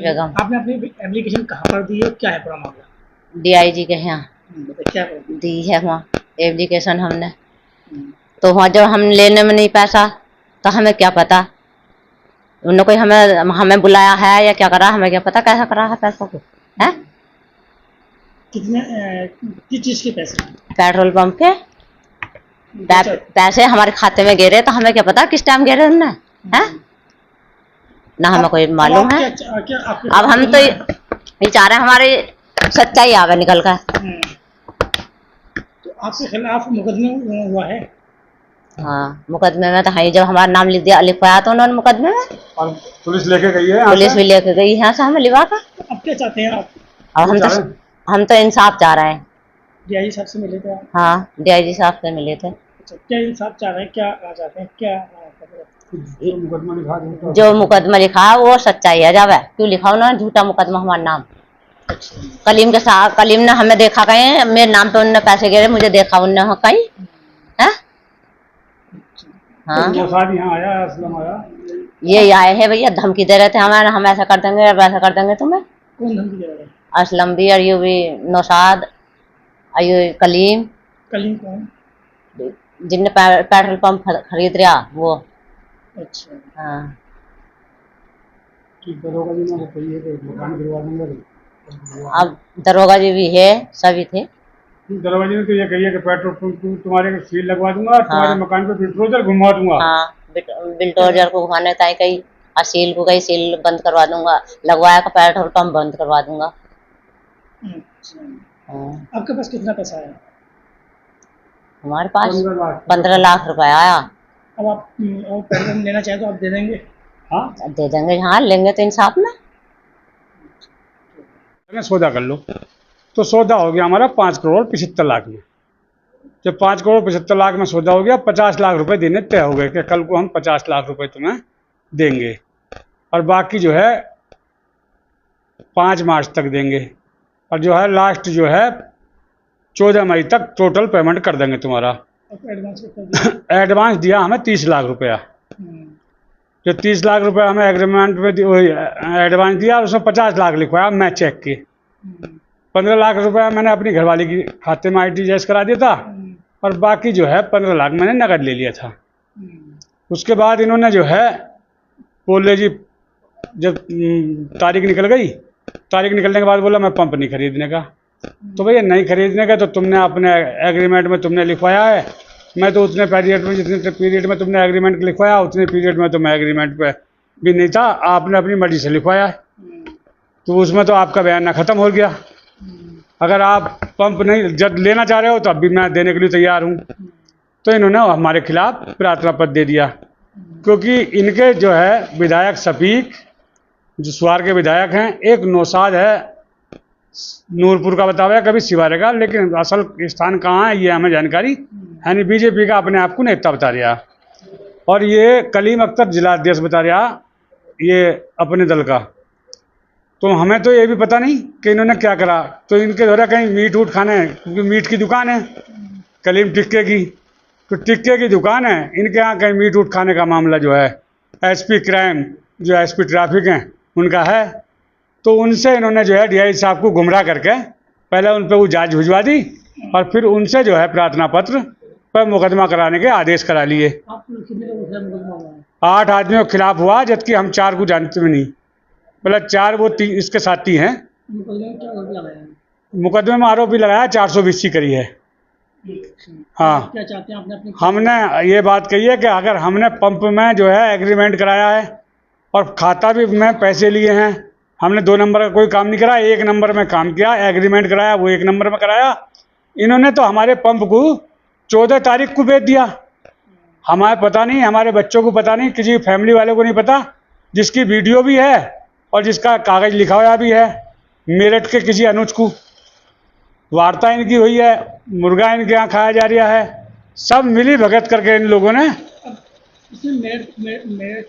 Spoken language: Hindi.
बेगम। आपने अपनी एप्लीकेशन कहाँ पर दी है, क्या है पूरा मामला? DIG के यहाँ क्या प्रॉब्लम? दी है वहाँ एप्लीकेशन हमने। हम्म, तो वहाँ जब हम लेने में नहीं पैसा तो हमें क्या पता उन्होंने कोई हमें हमें बुलाया है या क्या करा, हमें क्या पता कैसा करा है पैसा को है। कितने किस चीज़ के पैसे? पेट्रोल पंप के अच्छा, पैसे हमारे खाते में गिरे तो हमें क्या पता किस टाइम गिरे उनने है ना, हमें कोई मालूम है। अब हम तो ये चाह रहे हैं हमारी सच्चाई आवे निकल कर। तो आपके खिलाफ मुकदमा हुआ है? हाँ मुकदमे में तो है, जब हमारा नाम लिख दिया लिखवाया तो उन्होंने मुकदमे में, और पुलिस लेके गई है, पुलिस भी लेके गई यहाँ से हमें लिवा कर। तो अब क्या चाहते हैं आप? अब हम तो इंसाफ चाह रहे हैं। डीआईजी साहब से मिले थे आप? हाँ DIG साहब से मिले थे। अच्छा, क्या इंसाफ चाह रहे हैं, क्या चाहते हैं, क्या जो मुकदमा लिखा है, जो मुकदमा लिखा है वो सच्चाई है, जब है क्यों लिखा उन्होंने झूठा मुकदमा हमारा नाम। कलीम के साथ कलीम ने हमें देखा कहीं मेरे नाम पे उनने पैसे गिरे, मुझे देखा उनने कहीं है। हाँ यहाँ आया, असलम आया, ये आए हैं भैया, धमकी दे रहे थे हमें, हम ऐसा कर देंगे वैसा कर देंगे तुम्हें। कौन धमकी दे रहा है? असलम भी, अयूब भी, नौशाद, अयूब, कलीम, कलीम कौन? जिनने पेट्रोल पंप खरीद रहा वो। अच्छा, हाँ दरोगा जी ने कही है कि मकान गिरवा दूंगा। अब दरोगा जी भी है, सभी थे। दरोगा जी ने तो ये कही है कि पेट्रोल पंप तुम्हारे सील लगवा दूंगा, तुम्हारे मकान पे बुलडोजर घुमा दूंगा। हाँ बिल्डोजर को घुमाने ताई कहीं सील को कहीं सील बंद करवा दूंगा, लगवाया का पेट्रोल पंप बंद करवा दूंगा। अच्छा। हाँ। आपके पास कितना पैसा है? हमारे पास 15 लाख रुपए आया। अब आप और पेट्रोल लेना चाहें तो आप दे देंगे? हाँ दे देंगे, हाँ लेंगे तो इंसाफ में। सौदा कर लो, तो सौदा हो गया हमारा 5,75,00,000 में। जब 5,75,00,000 में सौदा हो गया, 50 लाख रुपए देने तय हो गए कि कल को हम 50 लाख रुपए तुम्हें देंगे, और बाकी जो है 5 मार्च तक देंगे, और जो है लास्ट जो है 14 मई तक टोटल पेमेंट कर देंगे तुम्हारा। एडवांस कितना दिया? एडवांस दिया हमें 30 लाख रुपया। जो 30 लाख रुपया हमें एग्रीमेंट में एडवांस दिया, उसमें 50 लाख लिखवाया मैं चेक के। 15 लाख रुपया मैंने अपनी घरवाली की खाते में ITGS करा दिया था, और बाकी जो है 15 लाख मैंने नकद ले लिया था। उसके बाद इन्होंने जो है बोले जी, जब तारीख निकल गई, तारीख निकलने के बाद बोला मैं पंप नहीं खरीदने का। तो भैया नहीं खरीदने का तो तुमने अपने एग्रीमेंट में तुमने लिखवाया है, मैं तो उतने पीरियड में, जितने पीरियड में तुमने एग्रीमेंट लिखवाया उतने पीरियड में तो मैं एग्रीमेंट पे भी नहीं था, आपने अपनी मर्जी से लिखवाया है, तो उसमें तो आपका बयान ख़त्म हो गया। अगर आप पंप नहीं जब लेना चाह रहे हो तो अब भी मैं देने के लिए तैयार हूँ। तो इन्होंने हमारे खिलाफ प्रार्थना पत्र दे दिया, क्योंकि इनके जो है विधायक शफीक जो सुवार के विधायक हैं, एक नौशाद है नूरपुर का बताया है, कभी सिवारे का, लेकिन असल स्थान कहाँ है ये हमें जानकारी है नहीं। BJP का अपने आप को नेता बता रहा, और ये कलीम अख्तर जिला अध्यक्ष बता रहा ये अपने दल का। तो हमें तो ये भी पता नहीं कि इन्होंने क्या करा। तो इनके द्वारा कहीं मीट उट खाने, क्योंकि मीट की दुकान है कलीम टिक्के की, तो टिक्के की दुकान है, इनके यहाँ कहीं मीट उट खाने का मामला जो है SP क्राइम जो SP ट्रैफिक हैं उनका है। तो उनसे इन्होंने जो है DIG साहब को गुमराह करके पहले उन पर वो जांच भिजवा दी, और फिर उनसे जो है प्रार्थना पत्र पर मुकदमा कराने के आदेश करा लिए। 8 आदमियों के खिलाफ हुआ, जबकि हम 4 को जानते भी नहीं, मतलब 4 वो इसके साथी हैं। मुकदमे में आरोप भी लगाया 420 करी है। हाँ, क्या चाहते हैं आपने? हमने ये बात कही है कि अगर हमने पंप में जो है एग्रीमेंट कराया है और खाता भी में पैसे लिए हैं, हमने 2 नंबर का कोई काम नहीं करा, 1 नंबर में काम किया, एग्रीमेंट कराया वो 1 नंबर में कराया। इन्होंने तो हमारे पंप को 14 तारीख को बेच दिया, हमारे पता नहीं, हमारे बच्चों को पता नहीं, किसी फैमिली वाले को नहीं पता, जिसकी वीडियो भी है और जिसका कागज लिखा हुआ भी है। मेरठ के किसी अनुज को वार्ता इनकी हुई है, मुर्गा इनके यहाँ खाया जा रहा है, सब मिली भगत करके इन लोगों ने। इसमें मेरठ